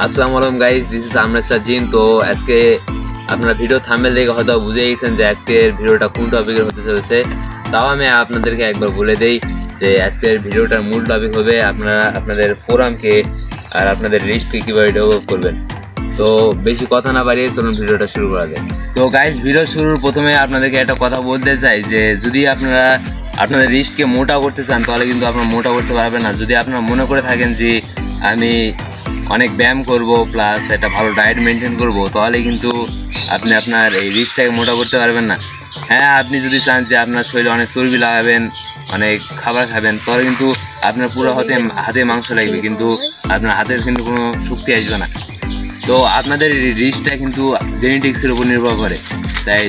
আসসালামু আলাইকুম guys, this is আমরাজ Sajin. তো আজকে আপনারা ভিডিও থাম্বনেল দেখে হয়তো বুঝে গেছেন যে আজকের ভিডিওটা কোন টপিকের হতে চলেছে। তাও আমি আপনাদেরকে একবার বলে দেই যে আজকের ভিডিওটার মূল টপিক হবে আপনারা আপনাদের ফোরামকে আর আপনাদের রিস্টকে কীভাবে ডেভেলপ করবেন। তো বেশি কথা না বাড়িয়ে চলুন ভিডিওটা শুরু করা যায়। তো গাইস, ভিডিও শুরুর প্রথমে আপনাদেরকে একটা কথা বলতে চাই যে যদি আপনারা আপনাদের রিস্টকে মোটা করতে চান তাহলে কিন্তু আপনারা মোটা করতে পারবেন না। যদি আপনারা মনে করে থাকেন যে আমি অনেক ব্যায়াম করব প্লাস একটা ভালো ডায়েট মেনটেন করব, তাহলে কিন্তু আপনি আপনার এই রিস্টটাকে মোটা করতে পারবেন না। হ্যাঁ, আপনি যদি চান যে আপনার শরীরে অনেক চর্বি লাগাবেন, অনেক খাবার খাবেন, তাহলে কিন্তু আপনার পুরো হাতে মাংস লাগবে, কিন্তু আপনার হাতের কিন্তু কোনো শক্তি আসবে না। তো আপনাদের রিস্টটা কিন্তু জেনেটিক্সের উপর নির্ভর করে। তাই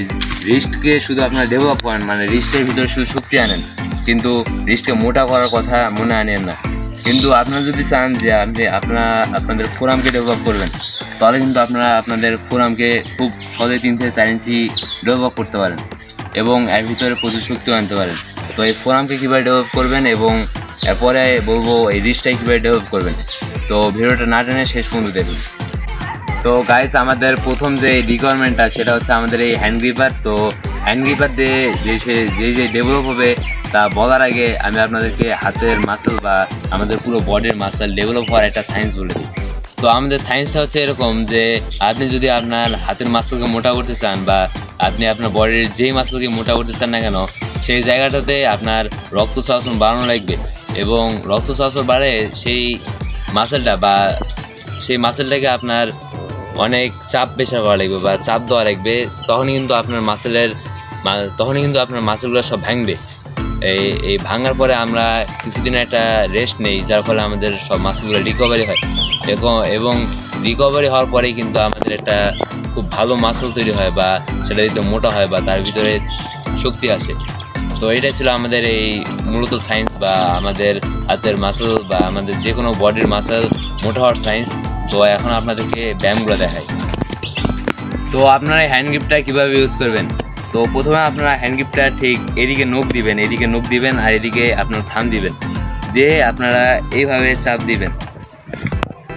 রিস্টকে শুধু আপনারা ডেভেলপ করেন, মানে রিস্টের ভিতরে শুধু শক্তি আনেন, কিন্তু রিস্টকে মোটা করার কথা মনে আনেন না। কিন্তু আপনারা যদি চান যে আপনাদের ফোরামকে ডেভেলপ করবেন, তাহলে কিন্তু আপনারা আপনাদের ফোরামকে খুব সহজে 3 থেকে 4 ইঞ্চি ডেভেলপ করতে পারেন এবং এর ভিতরে প্রচুর শক্তিও আনতে পারেন। তো এই ফোরামকে কীভাবে ডেভেলপ করবেন এবং এরপরে বলবো এই রিস্টটাই কীভাবে ডেভেলপ করবেন। তো ভিডিওটা না টেনে শেষ পর্যন্ত দেখুন। তো গাইস, আমাদের প্রথম যে রিকোয়ারমেন্টটা সেটা হচ্ছে আমাদের এই হ্যান্ড গ্রিপার। তো হ্যান্ড গ্রিপার দিয়ে যে ডেভেলপ হবে তা বলার আগে আমি আপনাদেরকে হাতের মাসেল বা আমাদের পুরো বডির মাসেল ডেভেলপ হওয়ার একটা সায়েন্স বলে দিই। তো আমাদের সায়েন্সটা হচ্ছে এরকম যে আপনি যদি আপনার হাতের মাসেলকে মোটা করতে চান বা আপনি আপনার বডির যেই মাসেলকে মোটা করতে চান না কেন, সেই জায়গাটাতে আপনার রক্ত চলাচল বাড়ানো লাগবে এবং রক্ত চলাচল বাড়ে সেই মাসেলটা বা সেই মাসেলটাকে আপনার অনেক চাপ প্রেশার করা লাগবে বা চাপ দেওয়া লাগবে। তখনই কিন্তু আপনার মাসেলগুলো সব ভাঙবে। এই ভাঙার পরে আমরা কিছুদিন একটা রেস্ট নেই, যার ফলে আমাদের সব মাসেলগুলো রিকভারি হয় এবং রিকভারি হওয়ার পরেই কিন্তু আমাদের একটা খুব ভালো মাসেল তৈরি হয় বা সেটা যদি মোটা হয় বা তার ভিতরে শক্তি আসে। তো এটাই ছিল আমাদের এই মূলত সায়েন্স বা আমাদের হাতের মাসেল বা আমাদের যে কোনো বডির মাসেল মোটা হওয়ার সায়েন্স। তো এখন আপনাদেরকে ব্যায়ামগুলো দেখাই। তো আপনারা হ্যান্ড গ্রিপটা কীভাবে ইউজ করবেন। তো প্রথমে আপনারা হ্যান্ড গ্রিপটা ঠিক এদিকে নখ দিবেন আর এদিকে আপনার থাম দিবেন, দিয়ে আপনারা এইভাবে চাপ দিবেন,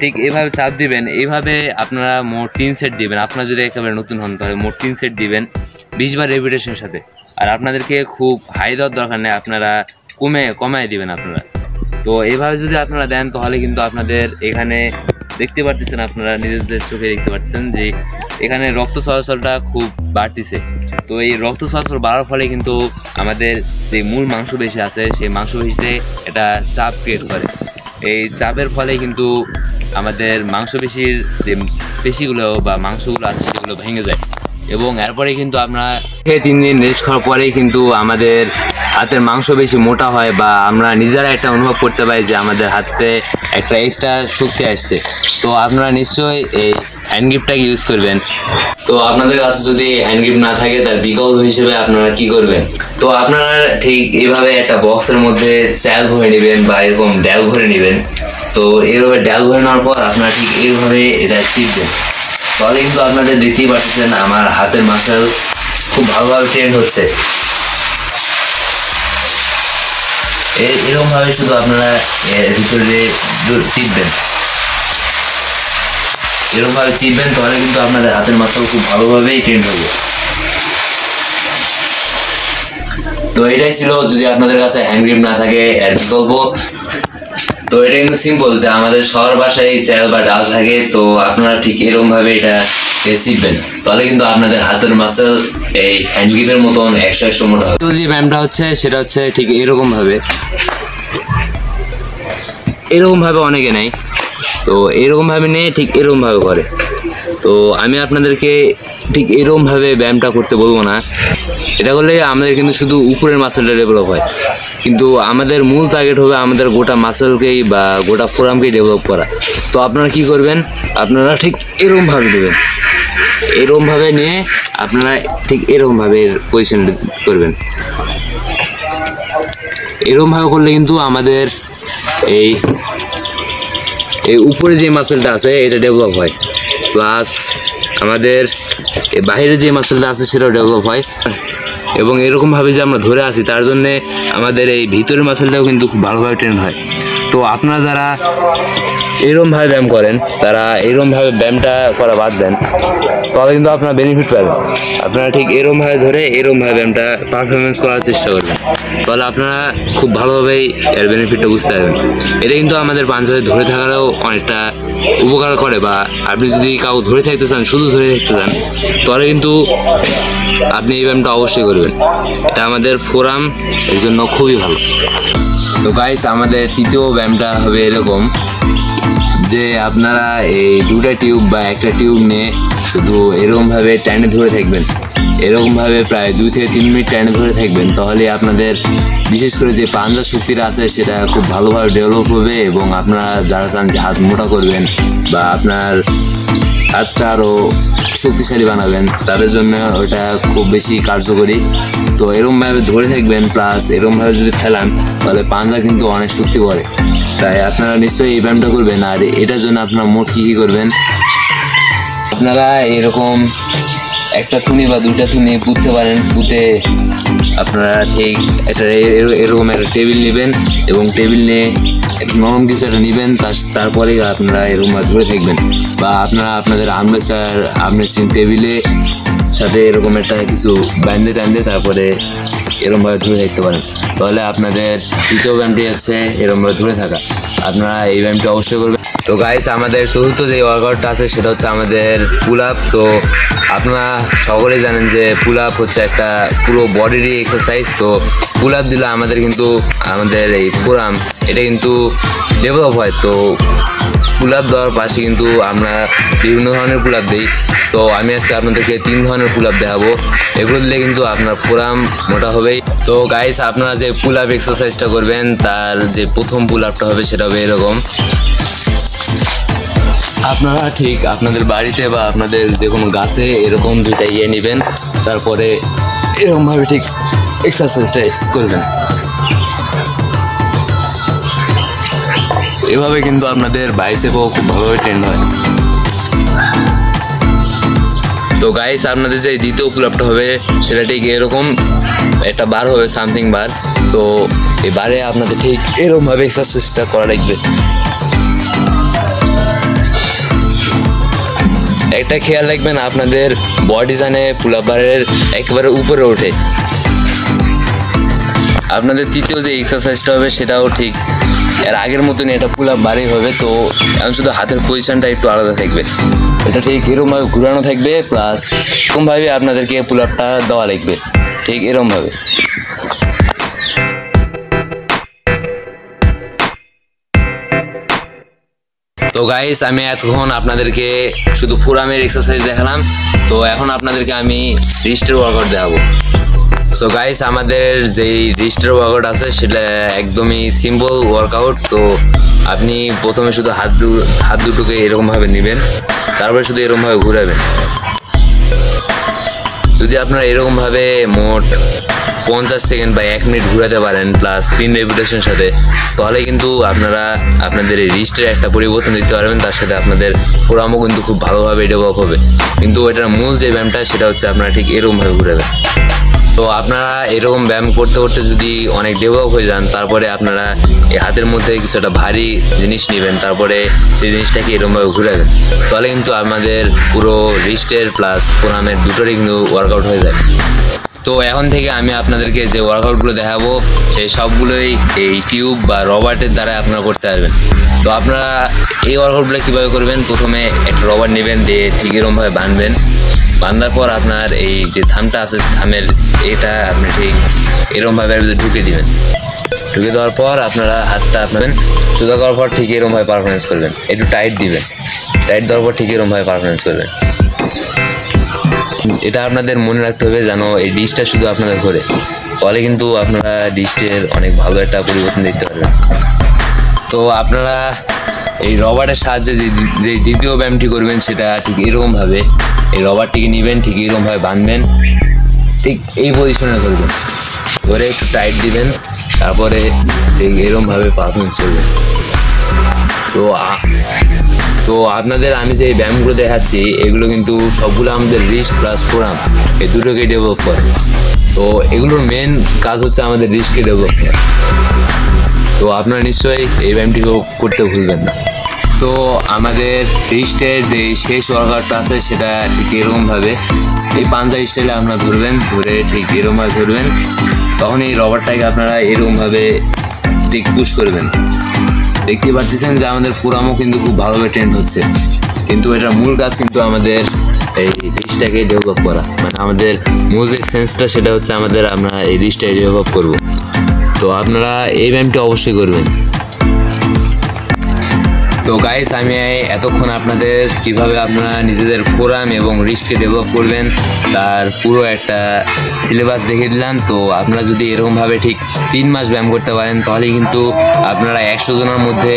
ঠিক এইভাবে চাপ দিবেন। এইভাবে আপনারা মোট 3 সেট দিবেন। আপনারা যদি একেবারে নতুন হন তাহলে মোট 3 সেট দিবেন 20 বার রেপিটেশনের সাথে। আর আপনাদেরকে খুব হাই দেওয়ার দরকার নেই, আপনারা কমায় দিবেন আপনারা। তো এইভাবে যদি আপনারা দেন তাহলে কিন্তু আপনাদের এখানে দেখতে পারতেছেন, আপনারা নিজেদের চোখে দেখতে পাচ্ছেন যে এখানে রক্ত চলাচলটা খুব বাড়তেছে। তো এই রক্ত চলাচল বাড়ার ফলে কিন্তু আমাদের যে মূল মাংসপেশি আছে সেই মাংসপেশিতে একটা চাপ ক্রিয়েট করে। এই চাপের ফলে কিন্তু আমাদের মাংসপেশির যে পেশিগুলো বা মাংসগুলো আছে সেগুলো ভেঙে যায় এবং এরপরে কিন্তু আমরা 3 দিন রেস্ট খাওয়ার পরেই কিন্তু আমাদের হাতের মাংস বেশি মোটা হয় বা আমরা নিজেরা একটা অনুভব করতে পারি যে আমাদের হাতে একটা এক্সট্রা শক্তি আসছে। তো আপনারা নিশ্চয়ই এই হ্যান্ড গ্রিপটাকে ইউজ করবেন। তো আপনাদের কাছে যদি হ্যান্ড গ্রিপ না থাকে তার বিকল্প হিসেবে আপনারা কি করবেন। তো আপনারা ঠিক এইভাবে একটা বক্সের মধ্যে চাল ভরে নেবেন বা এরকম ডাল ভরে নেবেন। তো এইভাবে ডাল ভরে নেওয়ার পর আপনারা ঠিক এইভাবে এটা চিপবেন। তাহলে কিন্তু আপনাদের দেখতেই পাচ্ছেন আমার হাতের মাসেল খুব ভালোভাবে ট্রেন হচ্ছে। এরকমভাবে শুধু আপনারা ভিতরে চিপবেন, এরকমভাবে চিপবেন, তাহলে কিন্তু আপনাদের হাতের মাসেল খুব ভালোভাবেই ট্রেন হবে। তো এটাই ছিল যদি আপনাদের কাছে হ্যান্ড গ্রিপ না থাকে এর বিকল্প। তো এটা কিন্তু সিম্পল যে আমাদের সবার বাসায় চাল বা ডাল থাকে। তো আপনারা ঠিক এরকমভাবে এটা চিপবেন, তাহলে কিন্তু আপনাদের হাতের মাসেল এই হ্যান্ড গ্রিপের মতন 100 মোটা হবে। যে ব্যায়ামটা হচ্ছে সেটা হচ্ছে ঠিক এরকমভাবে অনেকে নেয়। তো এরকমভাবে নিয়ে ঠিক এরকমভাবে করে। তো আমি আপনাদেরকে ঠিক এরকমভাবে ব্যায়ামটা করতে বলবো না। এটা করলে আমাদের কিন্তু শুধু উপরের মাসেলটা ডেভেলপ হয়, কিন্তু আমাদের মূল টার্গেট হবে আমাদের গোটা মাসেলকেই বা গোটা ফোরামকেই ডেভেলপ করা। তো আপনারা কি করবেন, আপনারা ঠিক এরকমভাবে দেবেন, এরকমভাবে নিয়ে আপনারা ঠিক এরকমভাবে পজিশন করবেন। এরকমভাবে করলে কিন্তু আমাদের এই উপরে যে মাসেলটা আছে এটা ডেভেলপ হয়, প্লাস আমাদের বাইরে যে মাসেলটা আছে সেটাও ডেভেলপ হয়। এবং এরকমভাবে যে আমরা ধরে আসি তার জন্যে আমাদের এই ভিতরের মাসেলটাও কিন্তু খুব ভালোভাবে ট্রেন হয়। তো আপনারা যারা এরকমভাবে ব্যায়াম করেন তারা এরকমভাবে ব্যায়ামটা করা বাদ দেন, তাহলে কিন্তু আপনারা বেনিফিট পাবেন। আপনারা ঠিক এরকমভাবে ধরে এরকমভাবে ব্যায়ামটা পারফরমেন্স করার চেষ্টা করবেন, তাহলে আপনারা খুব ভালোভাবেই এর বেনিফিটটা বুঝতে পারবেন। এটা কিন্তু আমাদের পাঞ্জাতে ধরে থাকারও অনেকটা উপকার করে, বা আপনি যদি কাউ ধরে থাকতে চান, শুধু ধরে থাকতে চান, তাহলে কিন্তু আপনি এই ব্যায়ামটা অবশ্যই করবেন। এটা আমাদের ফোরাম এর জন্য খুবই ভালো। তো গাইস, আমাদের তৃতীয় ব্যায়ামটা হবে এরকম যে আপনারা এই দুটা টিউব বা একটা টিউব নিয়ে শুধু এরকমভাবে টাইনে ধরে থাকবেন, এরকমভাবে প্রায় 2 থেকে 3 মিনিট টাইনে ধরে থাকবেন। তাহলে আপনাদের বিশেষ করে যে পাঞ্জা শক্তিটা আছে সেটা খুব ভালোভাবে ডেভেলপ হবে, এবং আপনারা যারা চান যে হাত মোটা করবেন বা আপনার হাতটা আরও শক্তিশালী বানাবেন, তাদের জন্য ওটা খুব বেশি কার্যকরী। তো এরকমভাবে ধরে থাকবেন, প্লাস এরকমভাবে যদি ফেলান তাহলে পাঞ্জা কিন্তু অনেক শক্তি পড়ে। তাই আপনারা নিশ্চয়ই এই ব্যায়ামটা করবেন। আর এটার জন্য আপনারা মোট কী করবেন, আপনারা এরকম একটা থুনি বা দুটা থুনি পুঁততে পারেন। পুঁতে আপনারা ঠিক একটা এরকম একটা টেবিল নেবেন, এবং টেবিল নিয়ে একটু নরম কিছু একটা নেবেন, তারপরে আপনারা এরকম ধরে থাকবেন। বা আপনারা আপনাদের আমরেস্টিং টেবিলে সাথে এরকম একটা কিছু ব্যান্ডে টান্ডে তারপরে এরকমভাবে ধরে থাকতে পারেন। তাহলে আপনাদের তৃতীয় ব্যায়ামটি হচ্ছে এরকমভাবে ধরে থাকা। আপনারা এই ব্যায়ামটি অবশ্যই করবেন। তো গাইস, আমাদের চতুর্থ যে ওয়ার্কআউটটা আছে সেটা হচ্ছে আমাদের পুল আপ। তো আপনারা সকলেই জানেন যে পুল আপ হচ্ছে একটা পুরো বডিরই এক্সারসাইজ। তো পুল আপ দিলে আমাদের কিন্তু আমাদের এই ফোরাম এটা কিন্তু ডেভেলপ হয়। তো পুল আপ দেওয়ার পাশে কিন্তু আমরা বিভিন্ন ধরনের পুল আপ দিই। তো আমি আজকে আপনাদেরকে 3 ধরনের পুল আপ দেখাবো। এগুলো দিলে কিন্তু আপনার ফোরাম মোটা হবেই। তো গাইস, আপনারা যে পুল আপ এক্সারসাইজটা করবেন তার যে প্রথম পুল আপটা হবে সেটা হবে এরকম। আপনারা ঠিক আপনাদের বাড়িতে বা আপনাদের যে কোনো গাছে এরকম দুইটা নেবেন, তারপরে এরকমভাবে ঠিক এক্সারসাইজটা করবেন। এভাবে কিন্তু আপনাদের বাইসেপও খুব ভালোভাবে ট্রেন্ড হয়। তো গাইস, আপনাদের যে দ্বিতীয় পুল আপটা হবে সেটা ঠিক এরকম একটা বার হবে, সামথিং বার। তো এই বারে আপনাদের ঠিক এরকমভাবে এক্সারসাইজটা করা লাগবে। একটা খেয়াল রাখবেন, আপনাদের বডি জানে পুল আপ বারের একেবারে উপরে ওঠে। আপনাদের তৃতীয় যে এক্সারসাইজটা হবে সেটাও ঠিক এর আগের মতনই, এটা পুল আপ বারেই হবে। তো এখন শুধু হাতের পজিশনটা একটু আলাদা থাকবে, এটা ঠিক এরকমভাবে ঘুরানো থাকবে, প্লাস এরকমভাবে আপনাদেরকে পুল আপটা দেওয়া লাগবে, ঠিক এরকমভাবে। তো গাইস, আমি এতক্ষণ আপনাদেরকে শুধু ফোরামের এক্সারসাইজ দেখালাম। তো এখন আপনাদেরকে আমি রিস্টের ওয়ার্কআউট দেখাবো। সো গাইস, আমাদের যেই রিস্টের ওয়ার্কআউট আছে সেটা একদমই সিম্পল ওয়ার্কআউট। তো আপনি প্রথমে শুধু হাত দুটোকে এরকমভাবে নেবেন, তারপরে শুধু এরকমভাবে ঘুরাবেন। যদি আপনারা এরকমভাবে মোট 50 সেকেন্ড বা 1 মিনিট ঘুরাতে পারেন, প্লাস 3 রেপিটেশনের সাথে, তাহলে কিন্তু আপনারা আপনাদের এই রিস্টের একটা পরিবর্তন দিতে পারবেন। তার সাথে আপনাদের ফোরামও কিন্তু খুব ভালোভাবে ডেভেলপ হবে। কিন্তু এটার মূল যে ব্যায়ামটা সেটা হচ্ছে আপনারা ঠিক এরকমভাবে ঘুরাবেন। তো আপনারা এরকম ব্যায়াম করতে করতে যদি অনেক ডেভেলপ হয়ে যান, তারপরে আপনারা এই হাতের মধ্যে কিছু একটা ভারী জিনিস নেবেন, তারপরে সেই জিনিসটাকে এরকমভাবে ঘুরাবেন, তাহলে কিন্তু আমাদের পুরো রিস্টের প্লাস ফোরামের দুটোরই কিন্তু ওয়ার্কআউট হয়ে যায়। তো এখন থেকে আমি আপনাদেরকে যে ওয়ার্কআউটগুলো দেখাবো সেই সবগুলোই এই টিউব বা রবারের দ্বারা আপনারা করতে পারবেন। তো আপনারা এই ওয়ার্কআউটগুলো কীভাবে করবেন, প্রথমে একটা রবার নেবেন, দিয়ে ঠিক এরকমভাবে বাঁধবেন। বাঁধার পর আপনার এই যে থামটা আছে, থামের এটা আপনি ঠিক এরকমভাবে ঢুকে দিবেন। ঢুকে দেওয়ার পর আপনারা হাতটা আপনার সোজা করার পর ঠিক এরকমভাবে পারফরমেন্স করবেন। একটু টাইট দিবেন, টাইট দেওয়ার পর ঠিক এরকমভাবে পারফরমেন্স করবেন। এটা আপনাদের মনে রাখতে হবে যেন এই ডিশটা শুধু আপনাদের ঘোরে, ফলে কিন্তু আপনারা ডিশটের অনেক ভালো একটা পরিবর্তন দেখতে পারবেন। তো আপনারা এই রবারের সাহায্যে যে দ্বিতীয় ব্যায়ামটি করবেন সেটা ঠিক এরকমভাবে এই রবারটিকে নেবেন, ঠিক এরকমভাবে বাঁধবেন, ঠিক এই পজিশনে করবেন, ধরে একটু টাইট দিবেন, তারপরে ঠিক এরকমভাবে পারফরমেন্স করবেন। তো আপনাদের আমি যে ব্যায়ামগুলো দেখাচ্ছি এগুলো কিন্তু সবগুলো আমাদের রিস্ট প্লাস ফোরাম এই দুটোকে ডেভেলপ করে। তো এগুলোর মেন কাজ হচ্ছে আমাদের রিস্টকে ডেভেলপ করা। তো তো আপনারা নিশ্চয়ই এই ব্যায়ামটি করতে ভুলবেন না। তো আমাদের রিস্টের যে শেষ ওয়ার্কআউটটা আছে সেটা ঠিক এরকমভাবে এই পাঞ্জা স্টাইলে আপনারা ধরবেন, ধরে ঠিক এরকমভাবে ধরবেন, তখন এই রবারটাকে আপনারা এরকমভাবে দিক পুশ করবেন। দেখতে পাচ্ছেন যে আমাদের পুরামও কিন্তু খুব ভালোভাবে ট্রেন্ড হচ্ছে, কিন্তু এটার মূল কাজ কিন্তু আমাদের এই রিস্টটাকে ডেভেলপ করা, মানে আমাদের মূল যে সেন্সটা সেটা হচ্ছে আমরা এই রিস্টটাকে ডেভেলপ করব। তো আপনারা এই ব্যায়ামটি অবশ্যই করবেন। তো গাইস, আমি এতক্ষণ আপনাদের কিভাবে আপনারা নিজেদের ফোরাম এবং রিস্টকে ডেভেলপ করবেন তার পুরো একটা সিলেবাস দেখিয়ে দিলাম। তো আপনারা যদি এরকমভাবে ঠিক 3 মাস ব্যায়াম করতে পারেন তাহলে কিন্তু আপনারা 100 জনের মধ্যে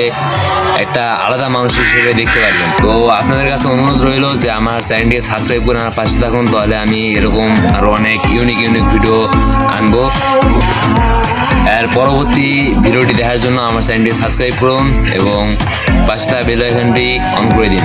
একটা আলাদা মানুষ হিসেবে দেখতে পারবেন। তো আপনাদের কাছে অনুরোধ রইল যে আমার চ্যানেলটিকে সাবস্ক্রাইব করে আমার পাশে থাকুন, তাহলে আমি এরকম আরও অনেক ইউনিক ভিডিও আনবো। এর পরবর্তী ভিডিওটি দেখার জন্য আমার চ্যানেলটি সাবস্ক্রাইব করুন এবং পাশে থাকা বেল আইকনটি অন করে দিন।